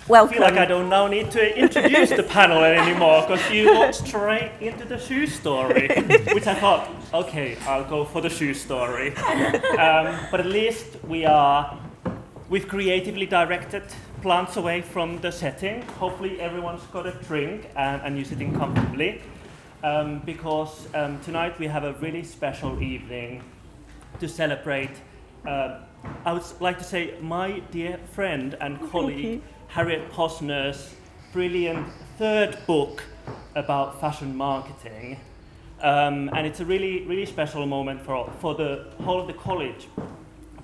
Welcome. I feel like I don't now need to introduce the panel anymore because you walked straight into the shoe story, which I thought, okay, I'll go for the shoe story. But at least we've creatively directed plants away from the setting. Hopefully everyone's got a drink and you're sitting comfortably because tonight we have a really special evening to celebrate, I would like to say, my dear friend and colleague, Harriet Posner's brilliant third book about fashion marketing. And it's a really, really special moment for the whole of the college,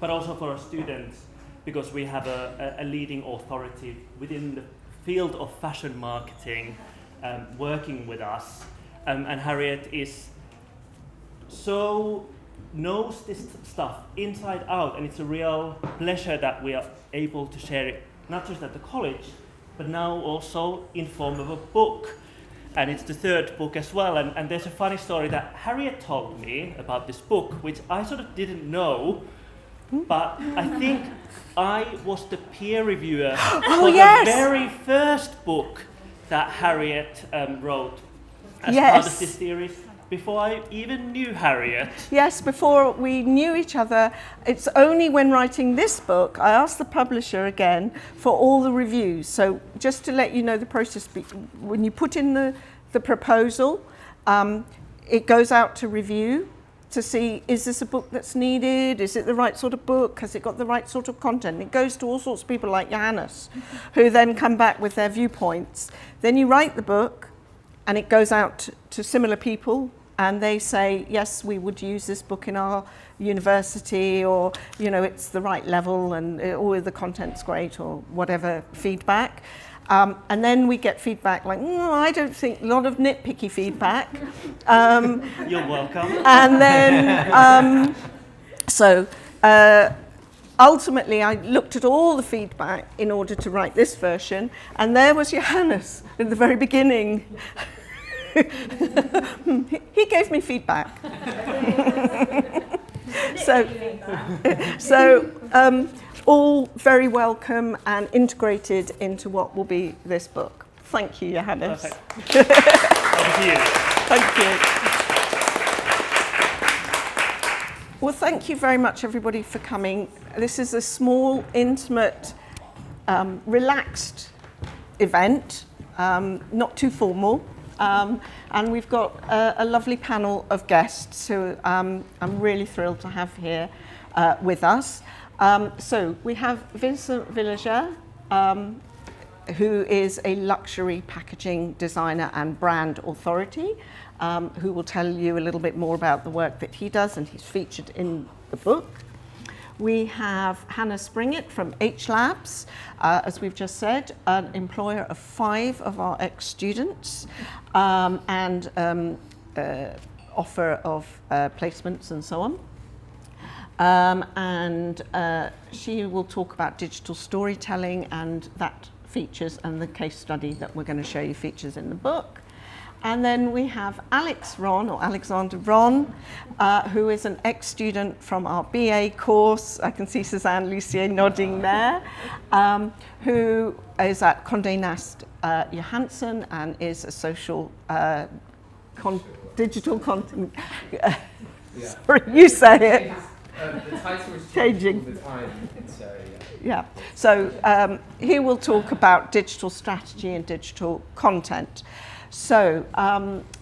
but also for our students, because we have a leading authority within the field of fashion marketing working with us. And Harriet knows this stuff inside out, and it's a real pleasure that we are able to share it, not just at the college, but now also in form of a book. And it's the third book as well. And there's a funny story that Harriet told me about this book, which I sort of didn't know, but I think I was the peer reviewer for the very first book that Harriet wrote as part of this series, before I even knew Harriet. Yes, before we knew each other. It's only when writing this book, I asked the publisher again for all the reviews. So just to let you know the process, when you put in the proposal, it goes out to review to see, is this a book that's needed? Is it the right sort of book? Has it got the right sort of content? It goes to all sorts of people like Johansens, who then come back with their viewpoints. Then you write the book, and it goes out to similar people, and they say, yes, we would use this book in our university, or, you know, it's the right level, and all the content's great, or whatever feedback. And then we get feedback like, I don't think, a lot of nitpicky feedback. You're welcome. And then, ultimately, I looked at all the feedback in order to write this version, and there was Johannes in the very beginning. He gave me feedback. So all very welcome and integrated into what will be this book. Thank you, Johannes. Perfect. Over to you. Thank you. Well, thank you very much, everybody, for coming. This is a small, intimate, relaxed event, not too formal. And we've got a lovely panel of guests who I'm really thrilled to have here with us. So we have Vincent Villeger, who is a luxury packaging designer and brand authority, who will tell you a little bit more about the work that he does, and he's featured in the book. We have Hannah Springett from HLabs, as we've just said, an employer of 5 of our ex-students, and offer of placements and so on. And she will talk about digital storytelling, and that features, and the case study that we're going to show you features in the book. And then we have Alexander Ron, who is an ex-student from our BA course. I can see Suzanne Lucier nodding there, who is at Condé Nast Johansens and is a social digital content. Sorry, you say it. The title is changing all the time, so yeah. So he will talk about digital strategy and digital content. So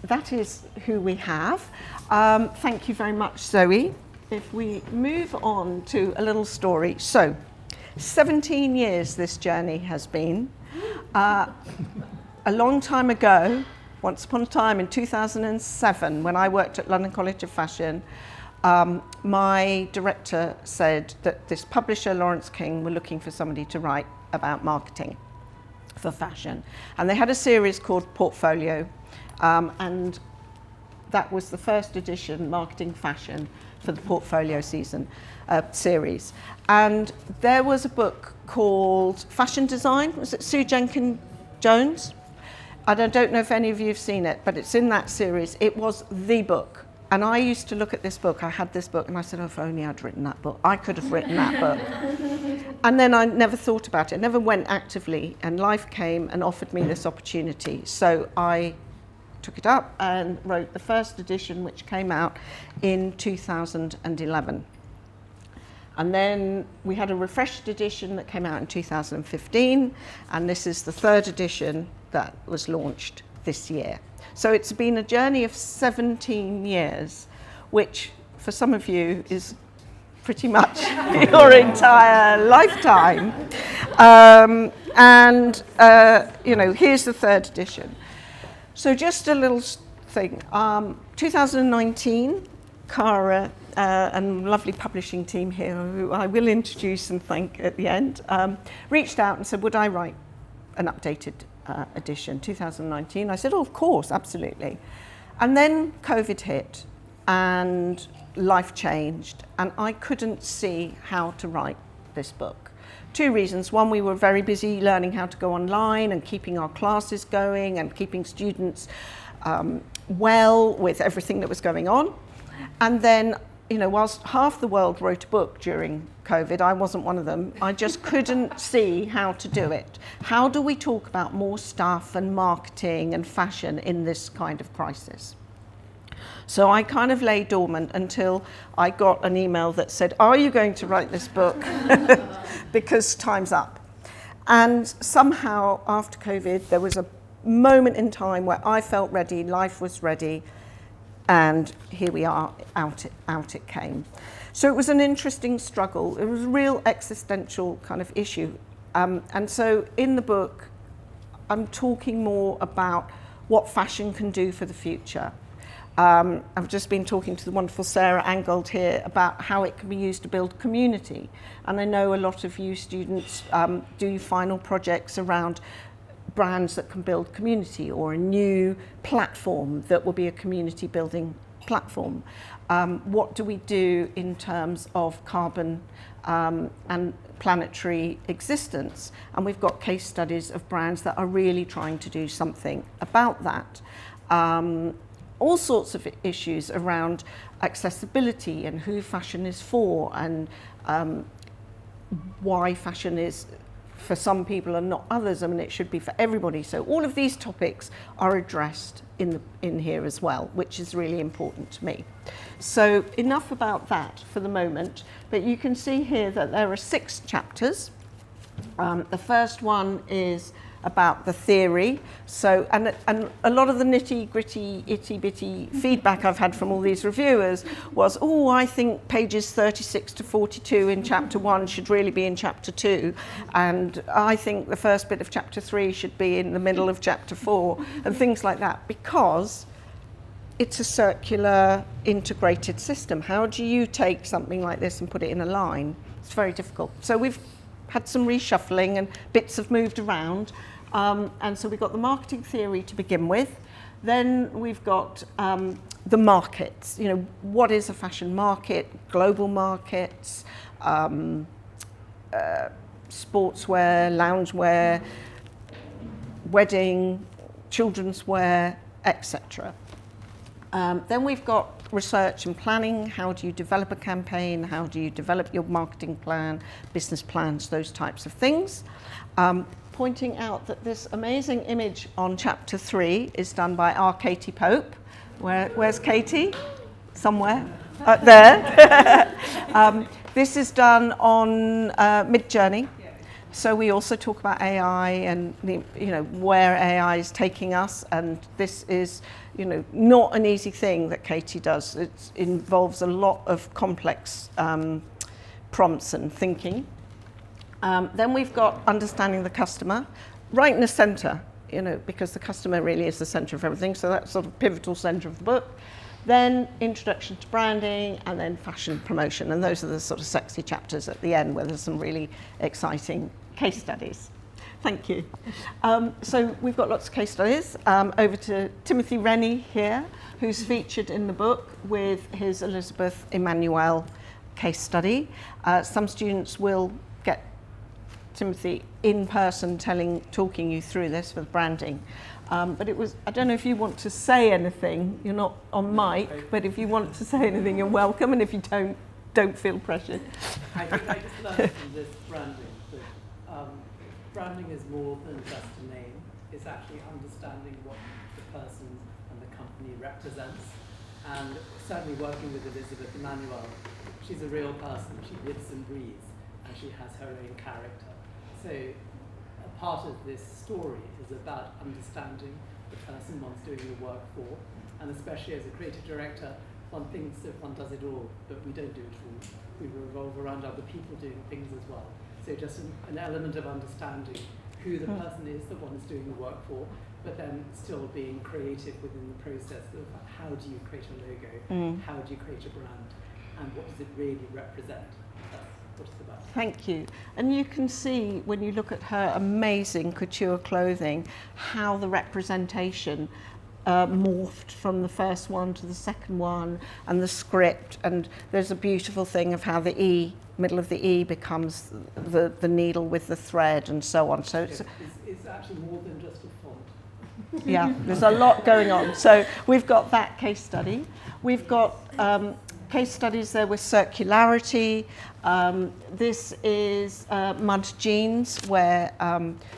that is who we have. Thank you very much, Zoe. If we move on to a little story. So 17 years this journey has been. A long time ago, once upon a time in 2007, when I worked at London College of Fashion, my director said that this publisher, Lawrence King, were looking for somebody to write about marketing for fashion. And they had a series called Portfolio, and that was the first edition, Marketing Fashion, for the Portfolio series. And there was a book called Fashion Design. Was it Sue Jenkins-Jones? I don't know if any of you have seen it, but it's in that series. It was the book. And I used to look at this book, I had this book, and I said, oh, if only I'd written that book. I could have written that book. And then I never thought about it, never went actively, and life came and offered me this opportunity. So I took it up and wrote the first edition, which came out in 2011. And then we had a refreshed edition that came out in 2015, and this is the third edition that was launched this year. So it's been a journey of 17 years, which for some of you is pretty much your entire lifetime. You know, here's the third edition. So just a little thing. 2019, Cara and lovely publishing team here, who I will introduce and thank at the end, reached out and said, would I write an updated edition, 2019? I said, oh, of course, absolutely. And then COVID hit and life changed, and I couldn't see how to write this book. Two reasons. One, we were very busy learning how to go online and keeping our classes going and keeping students well with everything that was going on. And then, you know, whilst half the world wrote a book during COVID, I wasn't one of them. I just couldn't see how to do it. How do we talk about more stuff and marketing and fashion in this kind of crisis? So I kind of lay dormant until I got an email that said, are you going to write this book? Because time's up. And somehow after COVID, there was a moment in time where I felt ready, life was ready, and here we are, out it came. So it was an interesting struggle. It was a real existential kind of issue. And so in the book, I'm talking more about what fashion can do for the future. I've just been talking to the wonderful Sarah Angold here about how it can be used to build community. And I know a lot of you students do final projects around brands that can build community, or a new platform that will be a community building platform. What do we do in terms of carbon and planetary existence? And we've got case studies of brands that are really trying to do something about that. All sorts of issues around accessibility and who fashion is for, and why fashion is for some people and not others. I mean, it should be for everybody. So all of these topics are addressed in here as well, which is really important to me. So enough about that for the moment, but you can see here that there are 6 chapters. The first one is about the theory. So, and a lot of the nitty-gritty, itty-bitty feedback I've had from all these reviewers was, oh, I think pages 36 to 42 in chapter 1 should really be in chapter 2. And I think the first bit of chapter 3 should be in the middle of chapter 4, and things like that, because it's a circular, integrated system. How do you take something like this and put it in a line? It's very difficult. So we've had some reshuffling and bits have moved around. And so we've got the marketing theory to begin with. Then we've got the markets. You know, what is a fashion market? Global markets, sportswear, loungewear, wedding, children's wear, etc. Then we've got research and planning. How do you develop a campaign? How do you develop your marketing plan, business plans, those types of things? Pointing out that this amazing image on chapter 3 is done by our Katie Pope. Where's Katie? Somewhere? There. This is done on Midjourney. So we also talk about AI and where AI is taking us, and this is not an easy thing that Katie does. It involves a lot of complex prompts and thinking. Then we've got understanding the customer, right in the center, because the customer really is the center of everything. So that's sort of pivotal center of the book. Then introduction to branding, and then fashion promotion. And those are the sort of sexy chapters at the end where there's some really exciting case studies. Thank you. So we've got lots of case studies. Over to Timothy Rennie here, who's featured in the book with his Elizabeth Emmanuel case study. Some students will get Timothy in person talking you through this with branding. But it was, I don't know if you want to say anything, you're not on mic, but if you want to say anything, you're welcome, and if you don't feel pressured. I think I just learned from this branding that branding is more than just a name. It's actually understanding what the person and the company represents. And certainly working with Elizabeth Emanuel, she's a real person. She lives and breathes, and she has her own character. So a part of this story is about understanding the person one's doing the work for, and especially as a creative director, one thinks that one does it all, but we don't do it all. We revolve around other people doing things as well. So just an element of understanding who the person is that one is doing the work for, but then still being creative within the process of how do you create a logo, how do you create a brand, and what does it really represent? That's what it's about. Thank you. And you can see when you look at her amazing couture clothing, how the representation morphed from the first one to the second one, and the script, and there's a beautiful thing of how the E, middle of the E becomes the needle with the thread and so on. So it's actually more than just a font. yeah, there's a lot going on. So we've got that case study. We've got case studies there with circularity. This is mud jeans, where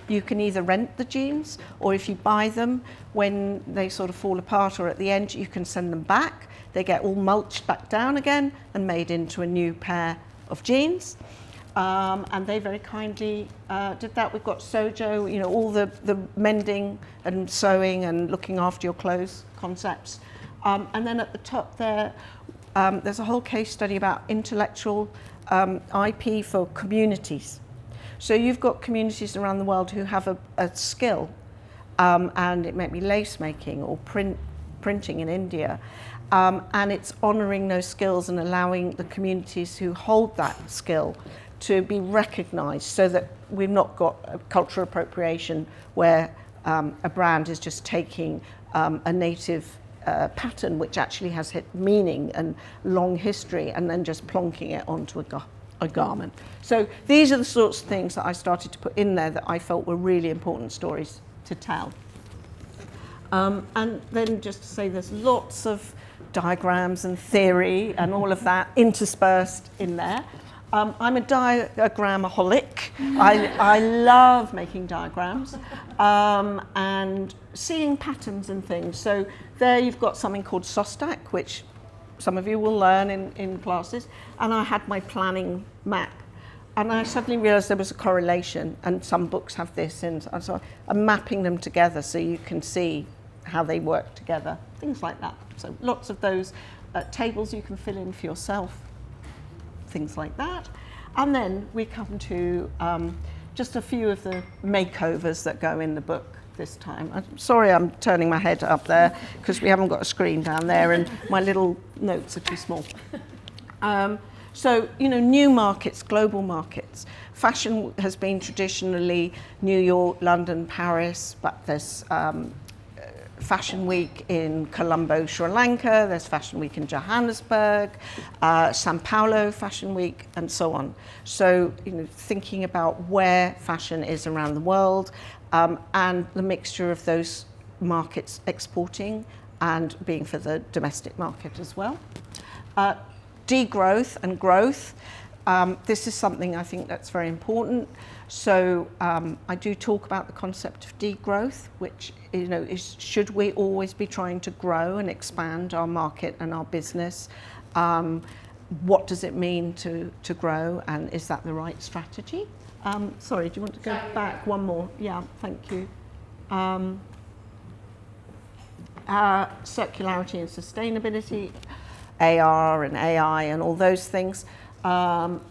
you can either rent the jeans, or if you buy them, when they sort of fall apart or at the end, you can send them back. They get all mulched back down again and made into a new pair of jeans. And they very kindly did that. We've got Sojo, you know, all the mending and sewing and looking after your clothes concepts. And then at the top there, there's a whole case study about intellectual IP for communities. So you've got communities around the world who have a skill, and it may be lace making or printing in India, and it's honouring those skills and allowing the communities who hold that skill to be recognised, so that we've not got a cultural appropriation where a brand is just taking a native pattern which actually has meaning and long history, and then just plonking it onto a garment. So these are the sorts of things that I started to put in there that I felt were really important stories to tell. And then just to say, there's lots of diagrams and theory and all of that interspersed in there. I'm a diagramaholic. I love making diagrams and seeing patterns and things. So there you've got something called SOSTAC, which some of you will learn in classes. And I had my planning map. And I suddenly realised there was a correlation, and some books have this, and so I'm mapping them together so you can see how they work together, things like that. So lots of those tables you can fill in for yourself, things like that. And then we come to just a few of the makeovers that go in the book this time. I'm sorry I'm turning my head up there because we haven't got a screen down there and my little notes are too small. So, you know, new markets, global markets. Fashion has been traditionally New York, London, Paris, but there's Fashion Week in Colombo, Sri Lanka, there's Fashion Week in Johannesburg, Sao Paulo Fashion Week, and so on. So, you know, thinking about where fashion is around the world, and the mixture of those markets exporting and being for the domestic market as well. Degrowth and growth. This is something I think that's very important. So I do talk about the concept of degrowth, which, you know, is, should we always be trying to grow and expand our market and our business? What does it mean to grow, and is that the right strategy? Sorry, do you want to go back one more? Yeah, thank you. Circularity and sustainability, AR and AI and all those things.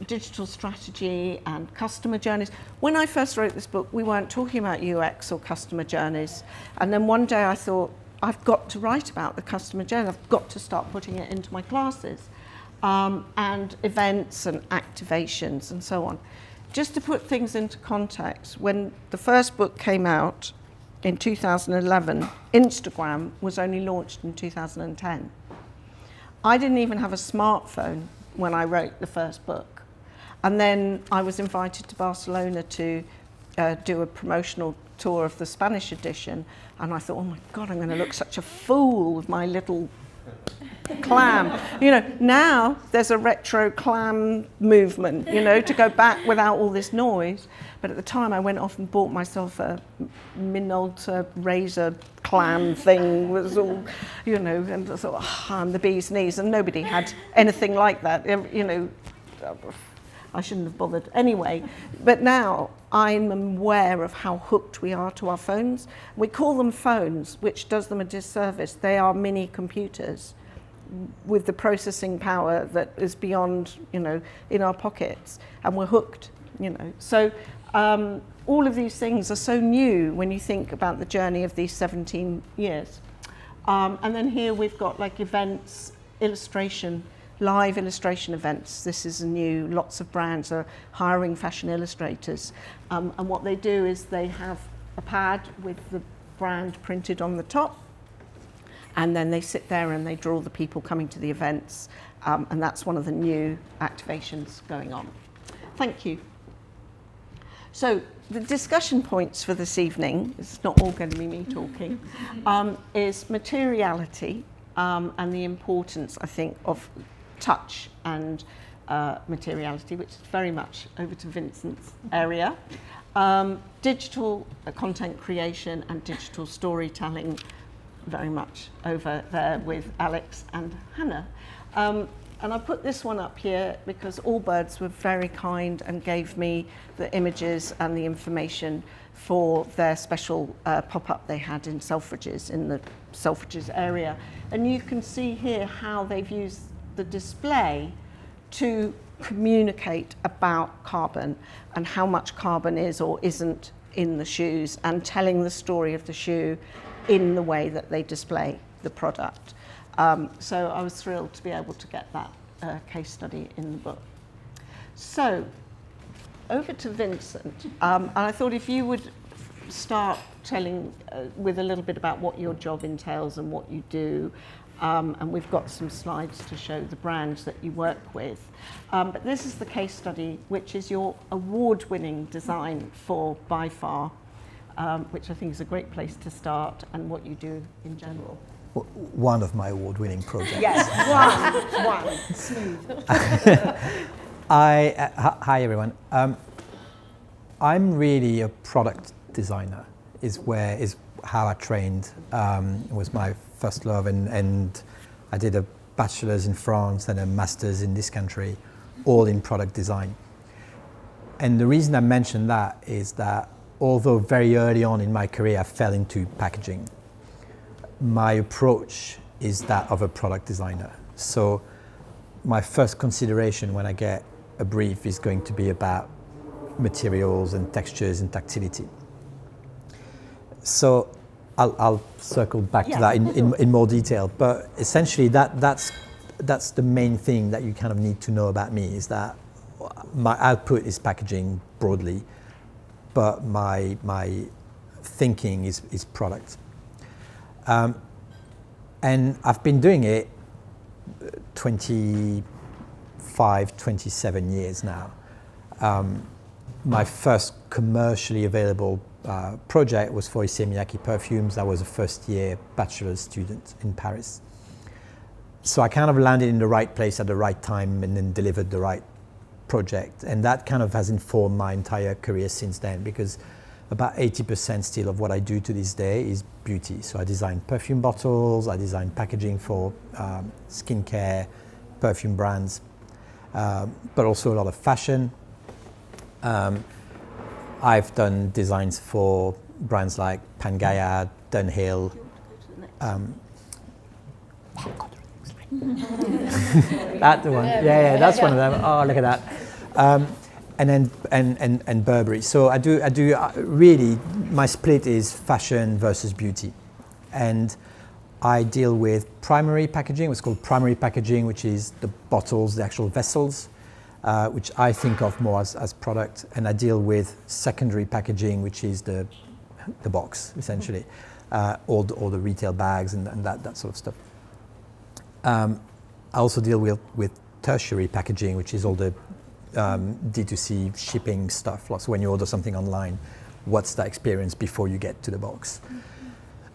Digital strategy and customer journeys. When I first wrote this book, we weren't talking about UX or customer journeys. And then one day I thought, I've got to write about the customer journey. I've got to start putting it into my classes. And events and activations and so on. Just to put things into context, when the first book came out in 2011, Instagram was only launched in 2010. I didn't even have a smartphone when I wrote the first book. And then I was invited to Barcelona to do a promotional tour of the Spanish edition, and I thought, oh my God, I'm going to look such a fool with my little clam. You know, now there's a retro clam movement, you know, to go back without all this noise. But at the time I went off and bought myself a Minolta razor clam thing, was all, you know, and I thought, oh, I'm the bee's knees, and nobody had anything like that, you know. I shouldn't have bothered anyway. But now I'm aware of how hooked we are to our phones. We call them phones, which does them a disservice. They are mini computers with the processing power that is beyond, you know, in our pockets, and we're hooked, you know. So all of these things are so new when you think about the journey of these 17 years. And then here we've got like events, illustration, live illustration events. This is new. Lots of brands are hiring fashion illustrators. And what they do is they have a pad with the brand printed on the top, and then they sit there and they draw the people coming to the events. And that's one of the new activations going on. Thank you. So the discussion points for this evening, it's not all going to be me talking, is materiality and the importance, I think, of touch and materiality, which is very much over to Vincent's area. Digital content creation and digital storytelling, very much over there with Alex and Hannah. And I put this one up here because Allbirds were very kind and gave me the images and the information for their special pop-up they had in Selfridges, in the Selfridges area. And you can see here how they've used the display to communicate about carbon and how much carbon is or isn't in the shoes, and telling the story of the shoe in the way that they display the product. So I was thrilled to be able to get that case study in the book. So over to Vincent, and I thought if you would start telling with a little bit about what your job entails and what you do. And we've got some slides to show the brands that you work with. But this is the case study, which is your award-winning design for By Far, which I think is a great place to start, and what you do in general. One of my award-winning projects. Yes, one. Smooth. Hi everyone. I'm really a product designer. Is how I trained. It was my first love, and I did a bachelor's in France and a master's in this country, all in product design. And the reason I mention that is that although very early on in my career I fell into packaging, my approach is that of a product designer. So my first consideration when I get a brief is going to be about materials and textures and tactility. So I'll circle back to that in more detail, but essentially that's the main thing that you kind of need to know about me, is that my output is packaging broadly, but my thinking is product. And I've been doing it 27 years now. My first commercially available project was for Issey Miyake Perfumes. I was a first-year bachelor's student in Paris. So I kind of landed in the right place at the right time and then delivered the right project. And that kind of has informed my entire career since then, because about 80% still of what I do to this day is beauty. So I design perfume bottles, I design packaging for skincare, perfume brands, but also a lot of fashion. I've done designs for brands like Pangaea, Dunhill. That's the one. Yeah, that's one of them. Oh, look at that. And then Burberry. So I do really, my split is fashion versus beauty, and I deal with primary packaging, what's called primary packaging, which is the bottles, the actual vessels, which I think of more as product, and I deal with secondary packaging, which is the box essentially, all the retail bags and that sort of stuff. I also deal with tertiary packaging, which is all the D2C shipping stuff. So when you order something online, what's that experience before you get to the box?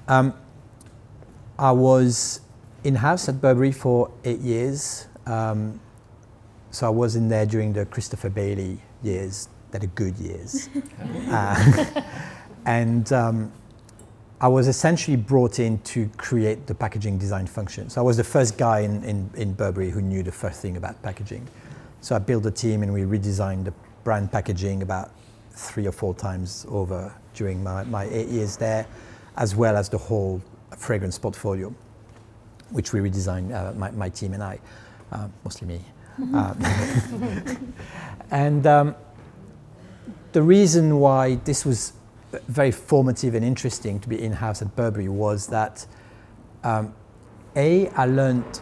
I was in-house at Burberry for 8 years. So I was in there during the Christopher Bailey years, that are good years. And I was essentially brought in to create the packaging design function. So I was the first guy in Burberry who knew the first thing about packaging. So I built a team and we redesigned the brand packaging about 3 or 4 times over during my 8 years there, as well as the whole fragrance portfolio, which we redesigned, my team and I, mostly me. And the reason why this was very formative and interesting to be in-house at Burberry was that I learned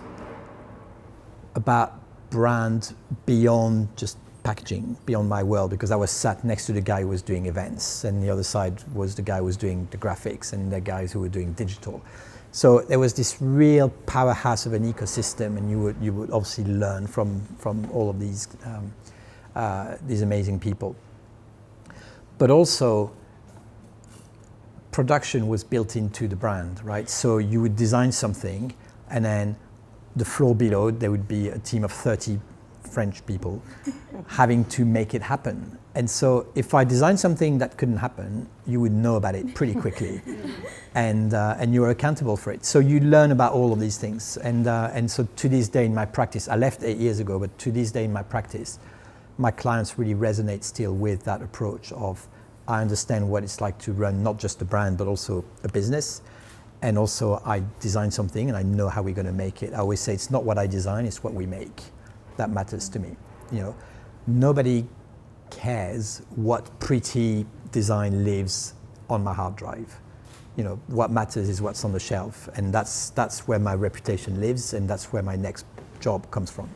about brand beyond just packaging, beyond my world, because I was sat next to the guy who was doing events, and the other side was the guy who was doing the graphics and the guys who were doing digital. So there was this real powerhouse of an ecosystem, and you would obviously learn from all of these amazing people. But also, production was built into the brand, right? So you would design something, and then the floor below, there would be a team of 30 French people having to make it happen. And so if I designed something that couldn't happen, you would know about it pretty quickly. And you were accountable for it. So you learn about all of these things. And so to this day in my practice, I left 8 years ago, but to this day in my practice, my clients really resonate still with that approach of, I understand what it's like to run not just a brand, but also a business. And also I design something and I know how we're going to make it. I always say it's not what I design, it's what we make. That matters to me. You know, nobody cares what pretty design lives on my hard drive. You know, what matters is what's on the shelf, and that's where my reputation lives, and that's where my next job comes from.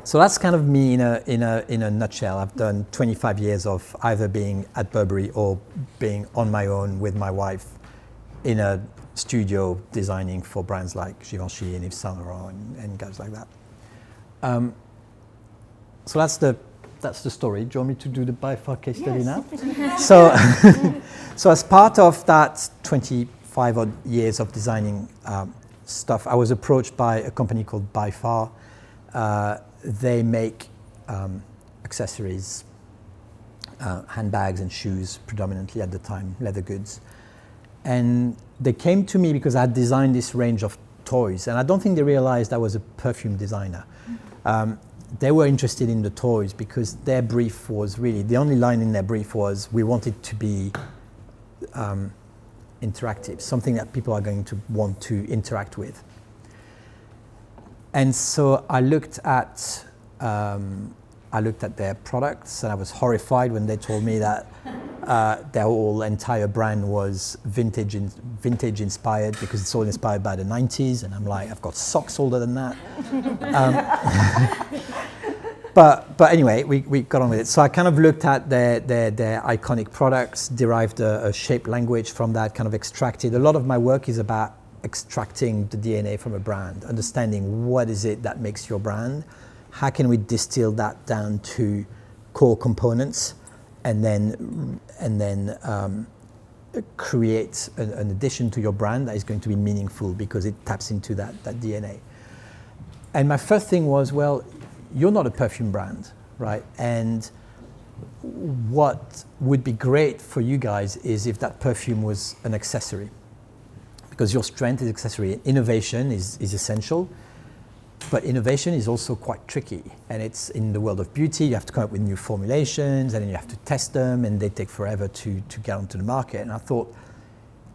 So that's kind of me in a nutshell. I've done 25 years of either being at Burberry or being on my own with my wife in a studio designing for brands like Givenchy and Yves Saint Laurent and guys like that. So that's the story. Do you want me to do the by far case study now? So, so as part of that 25 odd years of designing stuff, I was approached by a company called By Far. They make accessories, handbags and shoes predominantly at the time, leather goods. And they came to me because I had designed this range of toys, and I don't think they realized I was a perfume designer. They were interested in the toys because their brief was really, the only line in their brief was, we want it to be interactive, something that people are going to want to interact with. And so I looked at their products, and I was horrified when they told me that their whole entire brand was vintage inspired, because it's all inspired by the 90s, and I'm like, I've got socks older than that. But anyway, we got on with it. So I kind of looked at their iconic products, derived a shape language from that, kind of extracted. A lot of my work is about extracting the DNA from a brand, understanding what is it that makes your brand, how can we distill that down to core components, and then create an addition to your brand that is going to be meaningful because it taps into that DNA. And my first thing was, well, you're not a perfume brand, right? And what would be great for you guys is if that perfume was an accessory, because your strength is accessory. Innovation is essential, but innovation is also quite tricky. And it's in the world of beauty, you have to come up with new formulations, and then you have to test them, and they take forever to get onto the market. And I thought,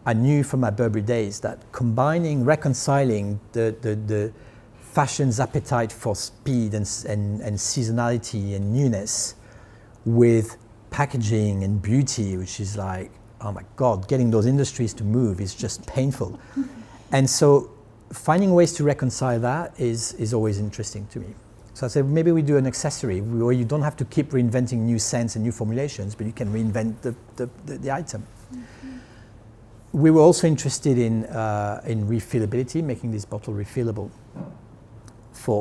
I knew from my Burberry days that reconciling the fashion's appetite for speed and seasonality and newness with packaging and beauty, which is like, oh my God, getting those industries to move is just painful. And so finding ways to reconcile that is always interesting to me. So I said, maybe we do an accessory where you don't have to keep reinventing new scents and new formulations, but you can reinvent the item. We were also interested in refillability, making this bottle refillable.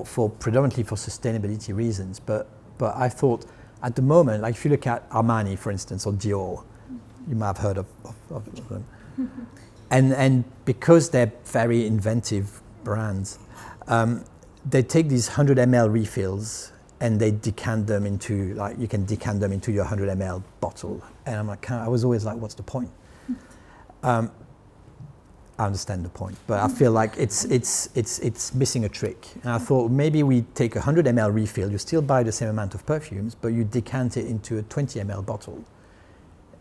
for predominantly for sustainability reasons. But I thought at the moment, like if you look at Armani, for instance, or Dior, you might have heard of them. And because they're very inventive brands, they take these 100 ml refills and they decant them into, like, you can decant them into your 100 ml bottle. And I'm like, I was always like, what's the point? I understand the point, but I feel like it's missing a trick. And I thought maybe we take a 100 ml refill, you still buy the same amount of perfumes, but you decant it into a 20 ml bottle.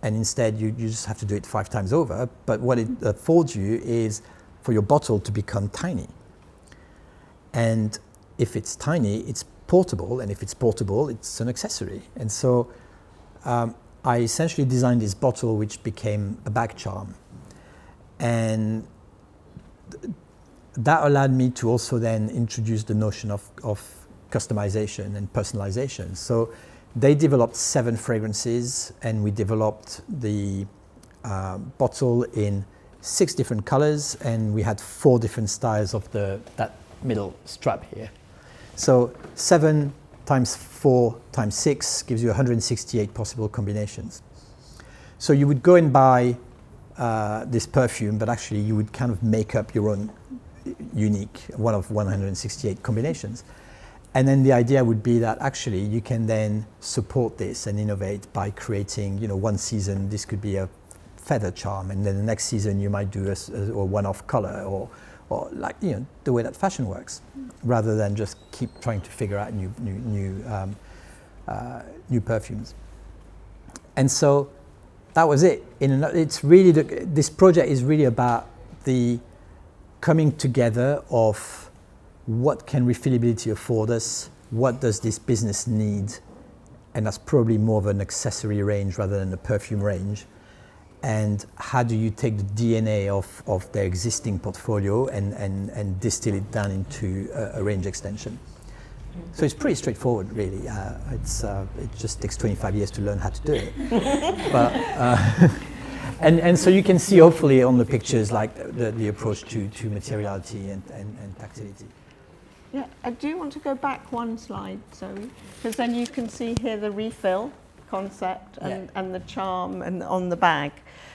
And instead you just have to do it 5 times over. But what it affords you is for your bottle to become tiny. And if it's tiny, it's portable. And if it's portable, it's an accessory. And so I essentially designed this bottle, which became a bag charm. And that allowed me to also then introduce the notion of customization and personalization. So they developed 7 fragrances, and we developed the bottle in 6 different colors, and we had 4 different styles of that middle strap here. So 7 times 4 times 6 gives you 168 possible combinations. So you would go and buy this perfume, but actually you would kind of make up your own unique one of 168 combinations. And then the idea would be that actually you can then support this and innovate by creating, one season this could be a feather charm, and then the next season you might do a one-off color, or like the way that fashion works, rather than just keep trying to figure out new perfumes. And so that was it. It's really this project is really about the coming together of what can refillability afford us, what does this business need, and that's probably more of an accessory range rather than a perfume range, and how do you take the DNA of their existing portfolio and distill it down into a range extension. So it's pretty straightforward, really. It just takes 25 years to learn how to do it. But, and so you can see, hopefully, on the pictures, like the approach to materiality and tactility. Yeah, I do want to go back one slide, Zoe, because then you can see here the refill concept and the charm and on the bag.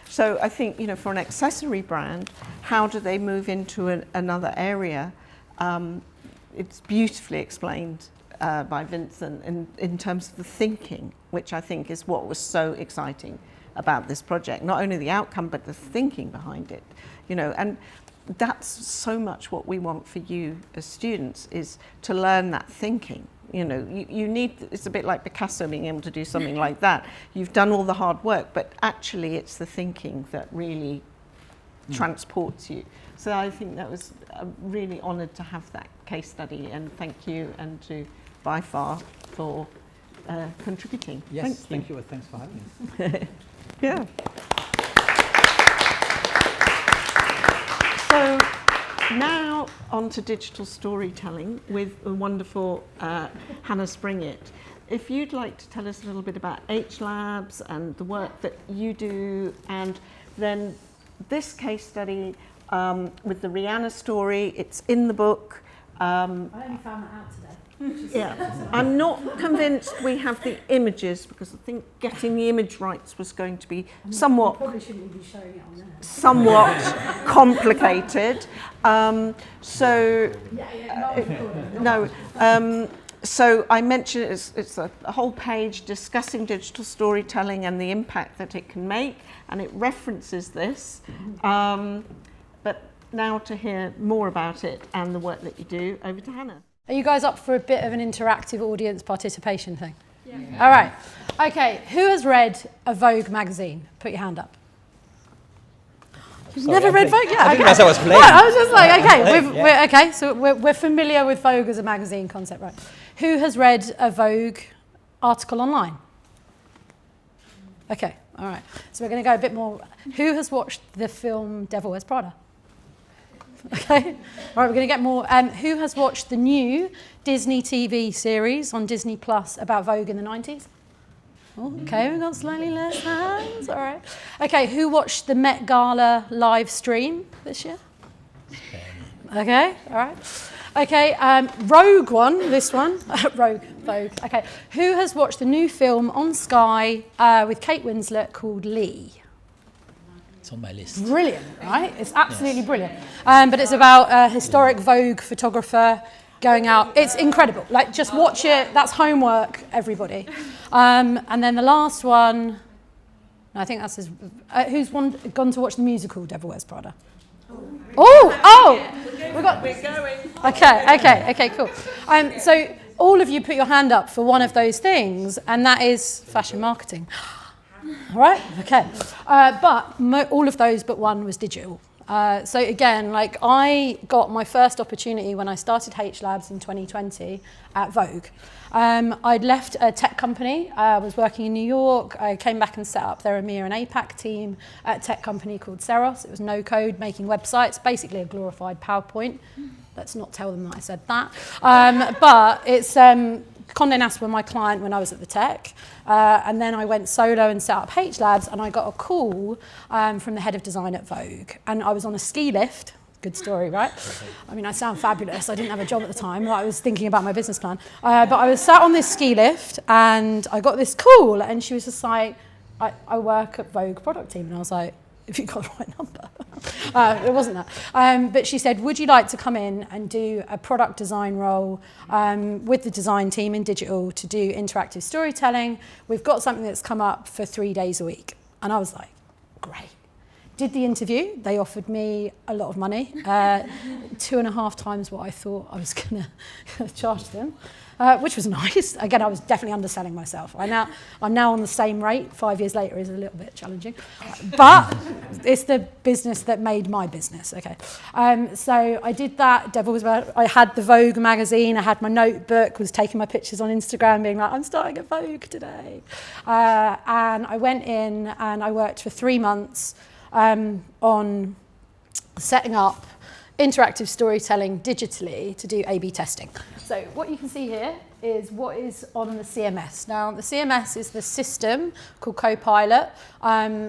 So I think, for an accessory brand, how do they move into another area? It's beautifully explained by Vincent in terms of the thinking, which I think is what was so exciting about this project. Not only the outcome, but the thinking behind it, and that's so much what we want for you as students, is to learn that thinking. You need, it's a bit like Picasso being able to do something like that. You've done all the hard work, but actually it's the thinking that really transports you. So I think that was really honoured to have that case study, and thank you, and to By Far for contributing. Yes, thank you. Thanks for having me. Yeah. So now on to digital storytelling with the wonderful Hannah Springett. If you'd like to tell us a little bit about HLabs and the work that you do, and then this case study with the Rihanna story, it's in the book. I only found that out today. Yeah, I'm not convinced we have the images, because I think getting the image rights was going to be somewhat. Probably shouldn't be showing it on there. Somewhat complicated. So I mentioned it's a whole page discussing digital storytelling and the impact that it can make, and it references this. But now to hear more about it and the work that you do, over to Hannah. Are you guys up for a bit of an interactive audience participation thing? Yeah. All right. Okay, who has read a Vogue magazine? Put your hand up. You've never read Vogue? Yeah, I think that's how I was playing. Right, I was just like, okay, we're familiar with Vogue as a magazine concept, right? Who has read a Vogue article online? Okay, all right. So we're going to go a bit more. Who has watched the film Devil Wears Prada? Okay, all right, we're going to get more. Who has watched the new Disney TV series on Disney Plus about Vogue in the 90s? Okay, we've got slightly less hands, all right. Okay, who watched the Met Gala live stream this year? Okay, all right. Okay, Rogue one, this one. Vogue. Okay, who has watched the new film on Sky with Kate Winslet called Lee? It's on my list. Brilliant, right? It's absolutely brilliant. But it's about a historic Vogue photographer going out. It's incredible. Like, just watch it. That's homework, everybody. And then the last one, no, I think that's his. Who's gone to watch the musical Devil Wears Prada? We're going. Okay, cool. So all of you put your hand up for one of those things, and that is fashion marketing. All right, okay. But all of those but one was digital. So again, like, I got my first opportunity when I started HLabs in 2020 at Vogue. I'd left a tech company, was working in New York. I came back and set up their EMEA and APAC team at a tech company called Seros. It was no code, making websites, basically a glorified PowerPoint. Let's not tell them that I said that. But it's Condé Nast were my client when I was at the tech. And then I went solo and set up HLabs, and I got a call from the head of design at Vogue. And I was on a ski lift. Good story, right? I mean, I sound fabulous. I didn't have a job at the time. I was thinking about my business plan. But I was sat on this ski lift, and I got this call, and she was just like, I work at Vogue product team. And I was like, if you got the right number. It wasn't that. But she said, would you like to come in and do a product design role with the design team in digital to do interactive storytelling? We've got something that's come up for 3 days a week. And I was like, great. Did the interview. They offered me a lot of money, 2.5 times what I thought I was going to charge them, which was nice. Again, I was definitely underselling myself. I'm now on the same rate. 5 years later is a little bit challenging, but it's the business that made my business. Okay, so I did that. I had the Vogue magazine. I had my notebook. Was taking my pictures on Instagram, being like, I'm starting at Vogue today, and I went in and I worked for 3 months. On setting up interactive storytelling digitally to do A/B testing. So what you can see here is what is on the CMS. Now, the CMS is the system called Copilot,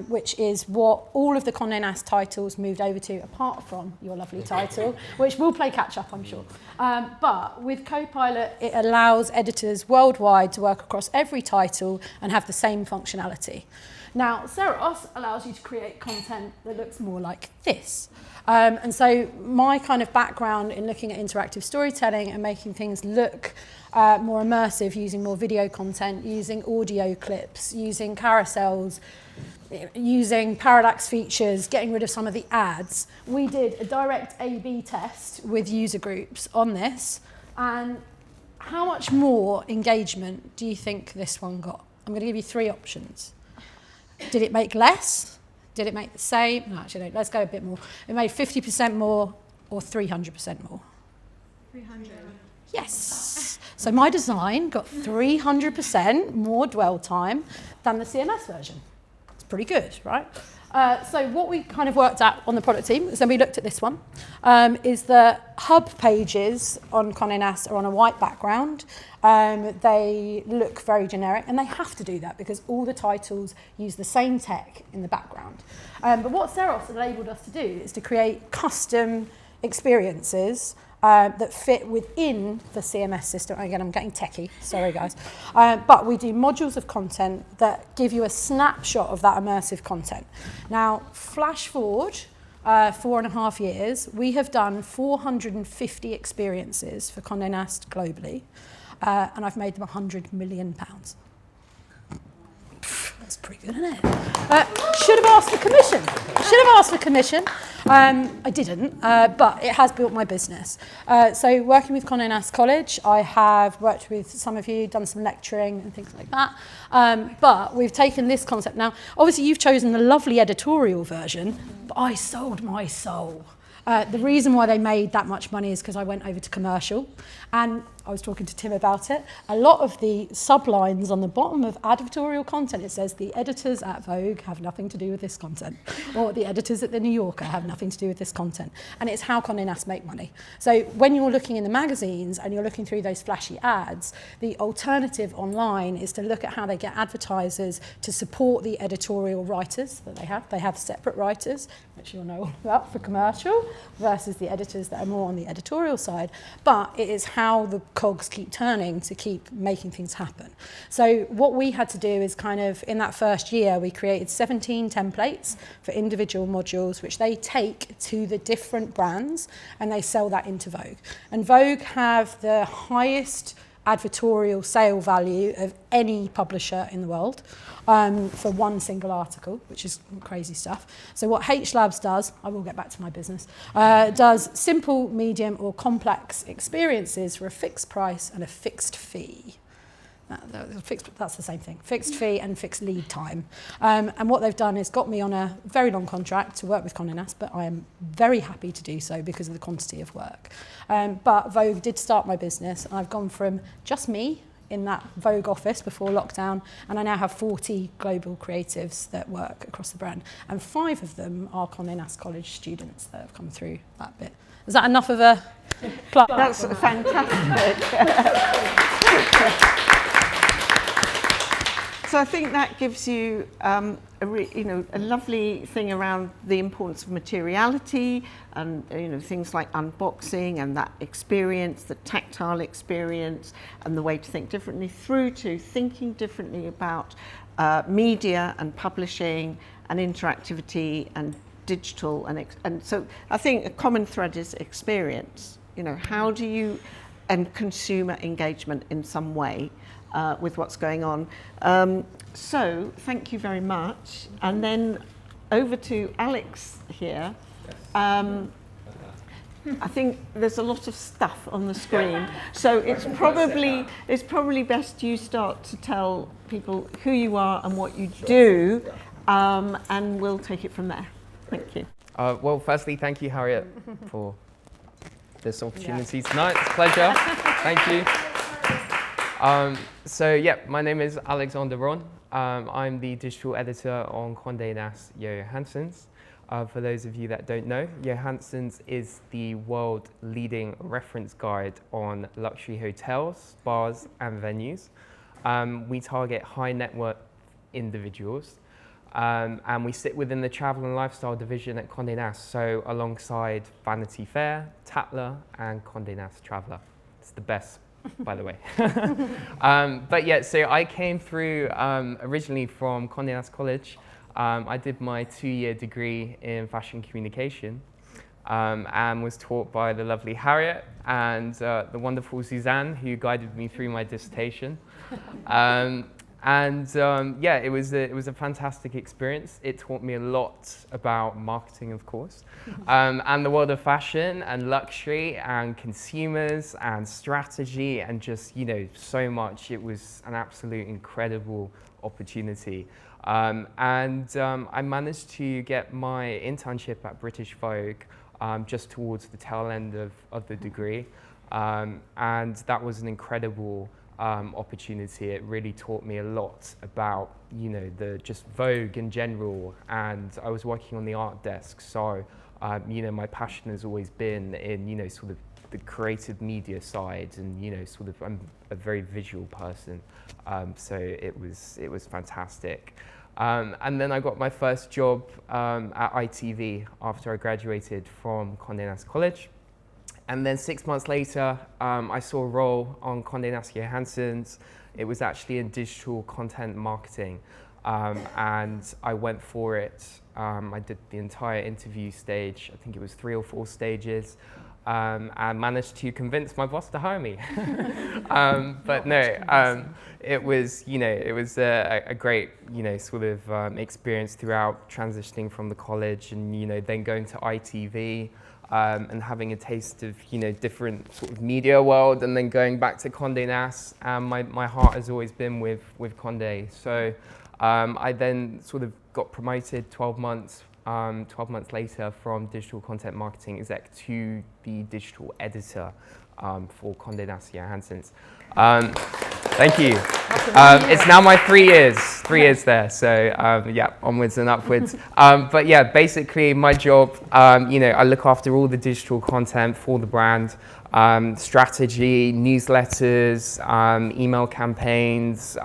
which is what all of the Condé Nast titles moved over to, apart from your lovely title, which will play catch up, I'm sure. But with Copilot, it allows editors worldwide to work across every title and have the same functionality. Now, Seros allows you to create content that looks more like this. And so my kind of background in looking at interactive storytelling and making things look more immersive, using more video content, using audio clips, using carousels, using parallax features, getting rid of some of the ads. We did a direct A/B test with user groups on this. And how much more engagement do you think this one got? I'm going to give you 3 options. Did it make less? Did it make the same? No, actually, no, let's go a bit more. It made 50% more or 300% more? 300. Yes. So my design got 300% more dwell time than the CMS version. It's pretty good, right? So what we kind of worked out on the product team, is then we looked at this one, is that hub pages on Condé Nast are on a white background. They look very generic, and they have to do that because all the titles use the same tech in the background. But what Seros enabled us to do is to create custom experiences that fit within the CMS system. Again, I'm getting techie, sorry guys. But we do modules of content that give you a snapshot of that immersive content. Now, flash forward 4.5 years, we have done 450 experiences for Condé Nast globally, and I've made them £100 million. That's pretty good, isn't it? Should have asked for commission. I didn't, but it has built my business. So working with Condé Nast College, I have worked with some of you, done some lecturing and things like that. But we've taken this concept now. Obviously, you've chosen the lovely editorial version, but I sold my soul. The reason why they made that much money is because I went over to commercial. And I was talking to Tim about it, a lot of the sublines on the bottom of advertorial content, it says the editors at Vogue have nothing to do with this content, or the editors at the New Yorker have nothing to do with this content. And it's how Condé Nast make money. So when you're looking in the magazines and you're looking through those flashy ads, the alternative online is to look at how they get advertisers to support the editorial writers that they have. They have separate writers, which you'll know all about for commercial, versus the editors that are more on the editorial side. But it is how the cogs keep turning to keep making things happen. So what we had to do is kind of, in that first year, we created 17 templates for individual modules, which they take to the different brands and they sell that into Vogue. And Vogue have the highest advertorial sale value of any publisher in the world for one single article, which is crazy stuff. So what HLabs does, I will get back to my business, does simple, medium or complex experiences for a fixed price and a fixed fee. That's the same thing, fixed fee and fixed lead time. And what they've done is got me on a very long contract to work with Condé Nast, but I am very happy to do so because of the quantity of work. But Vogue did start my business, and I've gone from just me in that Vogue office before lockdown, and I now have 40 global creatives that work across the brand, and 5 of them are Condé Nast College students that have come through that bit. Is that enough of a plug? That's fantastic. So I think that gives you a lovely thing around the importance of materiality and things like unboxing and that experience, the tactile experience, and the way to think differently, through to thinking differently about media and publishing and interactivity and digital and so I think a common thread is experience. How do you and consumer engagement in some way with what's going on. So thank you very much. And then over to Alex here. I think there's a lot of stuff on the screen. So it's probably best you start to tell people who you are and what you do, and we'll take it from there. Thank you. Well, firstly, thank you, Harriet, for this opportunity tonight. It's a pleasure. Thank you. My name is Alexander Ron. I'm the digital editor on Condé Nast Johansens. For those of you that don't know, Johansens is the world leading reference guide on luxury hotels, spas, and venues. We target high net worth individuals, and we sit within the travel and lifestyle division at Condé Nast, so alongside Vanity Fair, Tatler, and Condé Nast Traveller. It's the best, by the way. So I came through originally from Condé Nast College. I did my 2-year degree in fashion communication and was taught by the lovely Harriet and the wonderful Suzanne, who guided me through my dissertation. It was a fantastic experience. It taught me a lot about marketing, of course, and the world of fashion and luxury and consumers and strategy and just, so much. It was an absolute incredible opportunity. I managed to get my internship at British Vogue just towards the tail end of the degree. And that was an incredible opportunity. It really taught me a lot about, the just Vogue in general. And I was working on the art desk. So, my passion has always been in, sort of the creative media side and, I'm a very visual person. So it was fantastic. And then I got my first job at ITV after I graduated from Condé Nast College. And then 6 months later, I saw a role on Condé Nast Johansens. It was actually in digital content marketing. And I went for it. I did the entire interview stage. I think it was 3 or 4 stages. And managed to convince my boss to hire me. It was, it was a great, sort of experience throughout transitioning from the college and, then going to ITV and having a taste of, different sort of media world and then going back to Condé Nast. My heart has always been with Condé. So I then sort of got promoted 12 months later from digital content marketing exec to the digital editor for Condé Nast Johansens. Thank you. It's now my 3 years there, so yeah, onwards and upwards. But yeah, basically my job, I look after all the digital content for the brand, strategy, newsletters, email campaigns,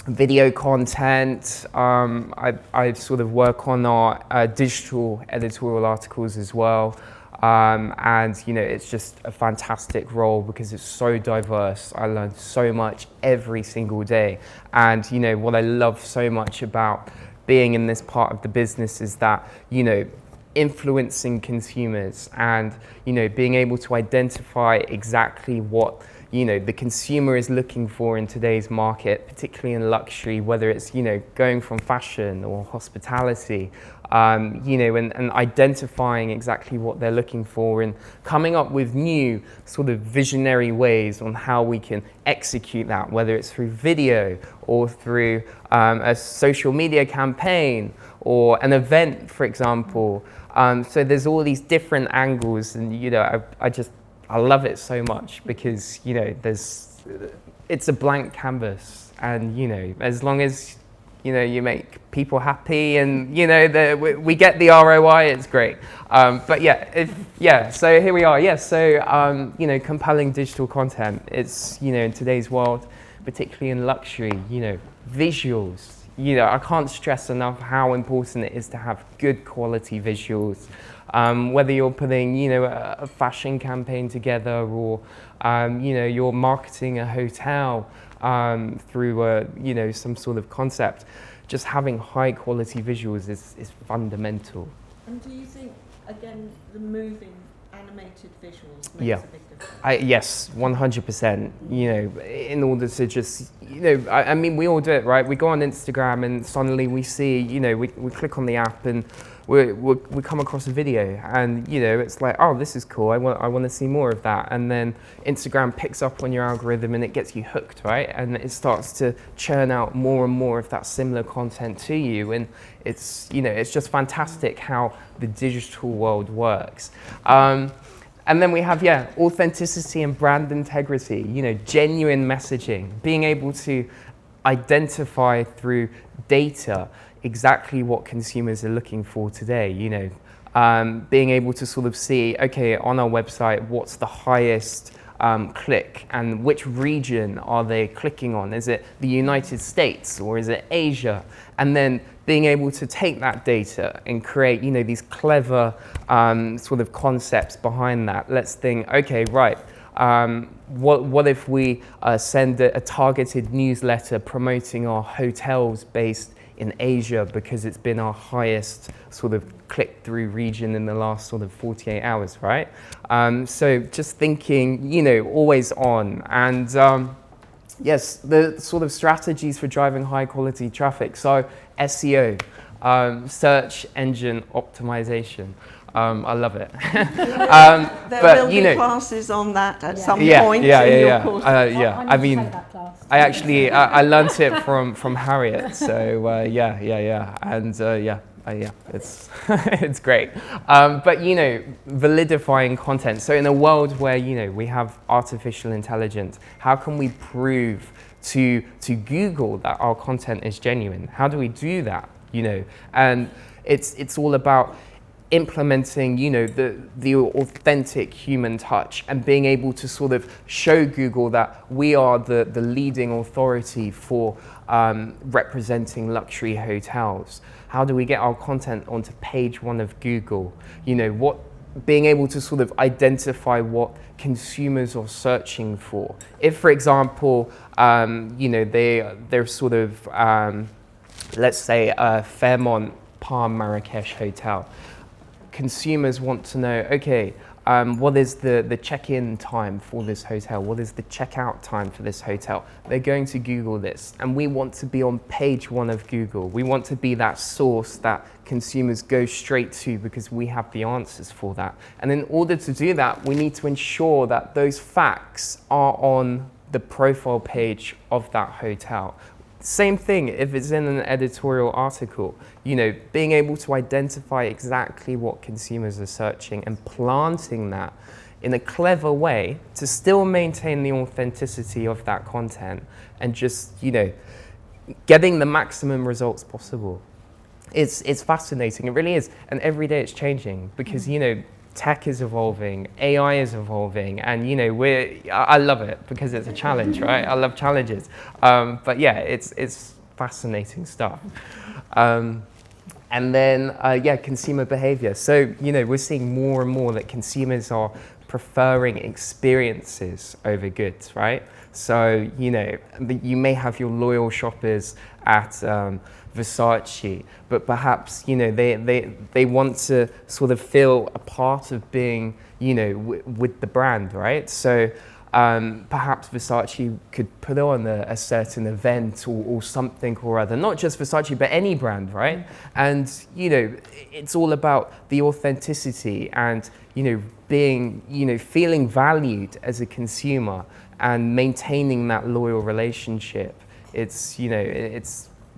video content. I sort of work on our digital editorial articles as well. And it's just a fantastic role because it's so diverse. I learn so much every single day. And what I love so much about being in this part of the business is that, influencing consumers and, being able to identify exactly what the consumer is looking for in today's market, particularly in luxury, whether it's, going from fashion or hospitality, and identifying exactly what they're looking for and coming up with new sort of visionary ways on how we can execute that, whether it's through video or through a social media campaign or an event, for example. So there's all these different angles, and I love it so much because it's a blank canvas, and as long as you make people happy and we get the ROI, it's great. But so here we are. Compelling digital content. It's in today's world, particularly in luxury, visuals. I can't stress enough how important it is to have good quality visuals. Whether you're putting, a fashion campaign together or, you're marketing a hotel through, some sort of concept, just having high quality visuals is fundamental. And do you think, again, the moving animated visuals makes Yeah. a big difference? Yes, 100%. In order to just, I mean, we all do it, right? We go on Instagram and suddenly we see, we click on the app and we come across a video and, it's like, oh, this is cool. I want to see more of that. And then Instagram picks up on your algorithm and it gets you hooked, right? And it starts to churn out more and more of that similar content to you. And it's, it's just fantastic how the digital world works. And then we have, authenticity and brand integrity, genuine messaging, being able to identify through data exactly what consumers are looking for today, being able to sort of see, okay, on our website, what's the highest click and which region are they clicking on? Is it the United States or is it Asia? And then being able to take that data and create, these clever sort of concepts behind that. Let's think, okay, right, what if we send a targeted newsletter promoting our hotels based in Asia because it's been our highest sort of click-through region in the last sort of 48 hours, right? So just thinking, always on. And yes, the sort of strategies for driving high-quality traffic. So SEO, search engine optimization. I love it. There will be classes on that at some point in your course. I mean, I actually I learned it from Harriet. So and it's it's great. But validifying content. So in a world where we have artificial intelligence, how can we prove to Google that our content is genuine? How do we do that? And it's all about implementing, the authentic human touch and being able to sort of show Google that we are the leading authority for representing luxury hotels. How do we get our content onto page 1 of Google? Being able to sort of identify what consumers are searching for. If, for example, they're sort of, let's say, a Fairmont Palm Marrakesh hotel. Consumers want to know, okay, what is the check-in time for this hotel? What is the check-out time for this hotel? They're going to Google this, and we want to be on page 1 of Google. We want to be that source that consumers go straight to because we have the answers for that. And in order to do that, we need to ensure that those facts are on the profile page of that hotel. Same thing if it's in an editorial article, being able to identify exactly what consumers are searching and planting that in a clever way to still maintain the authenticity of that content and just, getting the maximum results possible. It's fascinating, it really is. And every day it's changing because, tech is evolving, AI is evolving, and I love it because it's a challenge, right? I love challenges. But yeah, it's fascinating stuff. And then, consumer behavior. So, we're seeing more and more that consumers are preferring experiences over goods, right? So, you may have your loyal shoppers at Versace, but perhaps, they want to sort of feel a part of being, with the brand, right? So perhaps Versace could put on a certain event or something or other, not just Versace, but any brand, right? And, it's all about the authenticity and, being, feeling valued as a consumer and maintaining that loyal relationship. It's,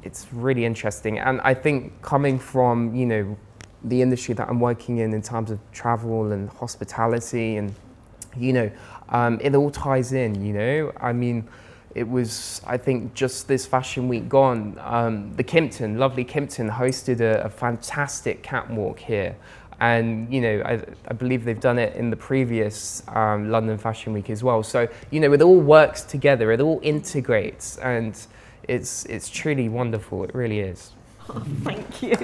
it's really interesting. And I think coming from, the industry that I'm working in terms of travel and hospitality and, it all ties in, I mean, it was, I think, just this fashion week gone, the Kimpton, lovely Kimpton, hosted a fantastic catwalk here. And, I believe they've done it in the previous London Fashion Week as well. So, it all works together, it all integrates, and it's truly wonderful, it really is. Oh, thank you.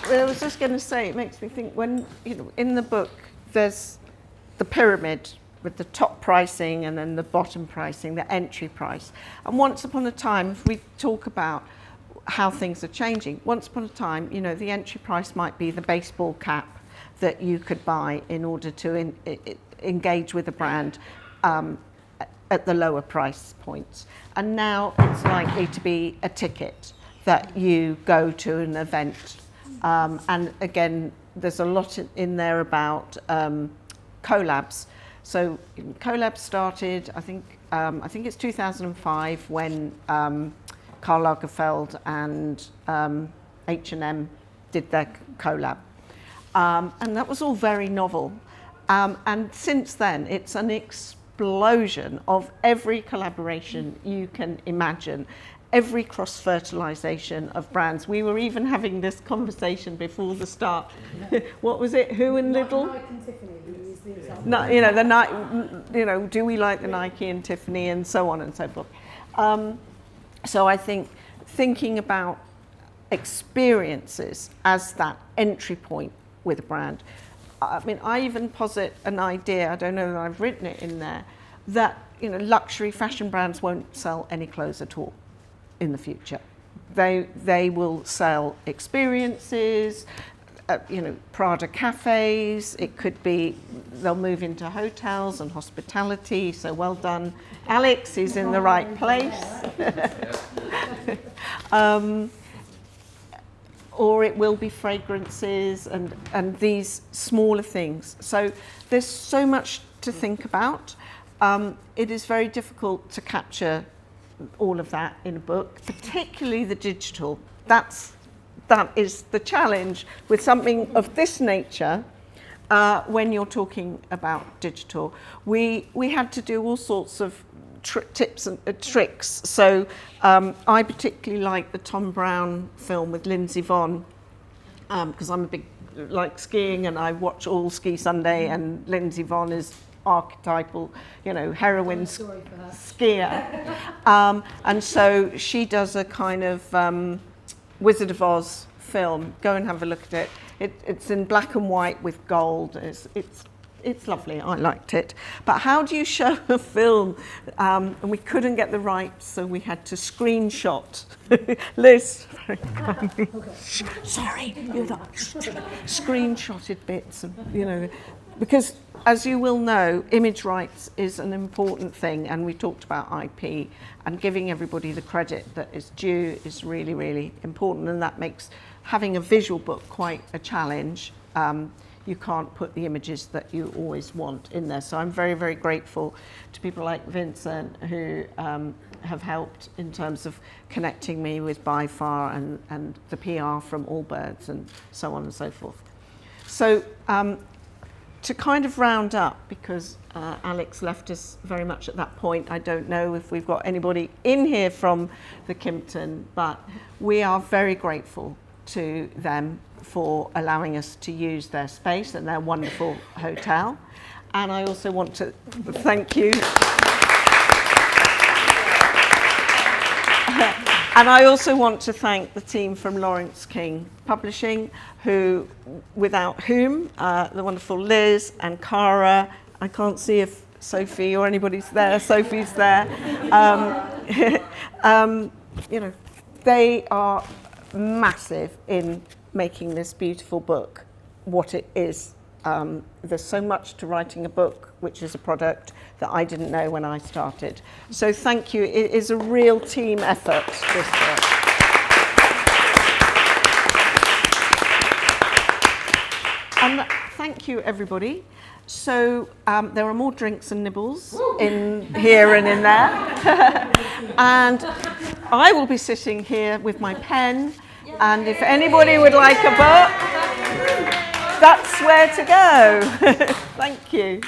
Well, I was just going to say, it makes me think when, in the book, there's the pyramid with the top pricing and then the bottom pricing, the entry price. And once upon a time, if we talk about how things are changing, once upon a time, the entry price might be the baseball cap that you could buy in order to engage with a brand at the lower price points. And now it's likely to be a ticket that you go to an event. And again, there's a lot in there about HLabs. So HLabs started, I think it's 2005 when Karl Lagerfeld and H&M did their collab. And that was all very novel. And since then, it's an explosion of every collaboration you can imagine, every cross-fertilization of brands. We were even having this conversation before the start. What was it? Who and Lidl? Nike and Tiffany. No, do we like the Nike and Tiffany and so on and so forth. So I think thinking about experiences as that entry point with a brand. I mean, I even posit an idea, I don't know that I've written it in there, that luxury fashion brands won't sell any clothes at all in the future. They will sell experiences, Prada cafes. It could be they'll move into hotels and hospitality. So well done, Alex is in the right place. Or it will be fragrances and these smaller things. So there's so much to think about. It is very difficult to capture all of that in a book, particularly the digital. That is the challenge with something of this nature. When you're talking about digital, we had to do all sorts of tips and tricks. So I particularly like the Tom Brown film with Lindsay Vonn because I'm a big like skiing and I watch all Ski Sunday, and Lindsay Vonn is archetypal, heroine skier. And so she does a kind of Wizard of Oz film. Go and have a look at it. It's in black and white with gold. It's lovely. I liked it. But how do you show a film? And we couldn't get the rights, so we had to screenshot. Liz, very kindly. Sorry, you're not. Screenshotted bits, because as you will know, image rights is an important thing, and we talked about IP, and giving everybody the credit that is due is really, really important, and that makes having a visual book quite a challenge. you can't put the images that you always want in there. So I'm very, very grateful to people like Vincent who have helped in terms of connecting me with By Far and the PR from Allbirds and so on and so forth. So to kind of round up, because Alex left us very much at that point, I don't know if we've got anybody in here from the Kimpton, but we are very grateful to them for allowing us to use their space and their wonderful hotel. And I also want to thank you. And I also want to thank the team from Lawrence King Publishing, who, without whom, the wonderful Liz and Cara, I can't see if Sophie or anybody's there, Sophie's there, you know, they are massive in making this beautiful book what it is. There's so much to writing a book, which is a product that I didn't know when I started. So thank you. It is a real team effort, this work. And thank you, everybody. So there are more drinks and nibbles in here and in there. And I will be sitting here with my pen. And if anybody would like a book, that's where to go. Thank you.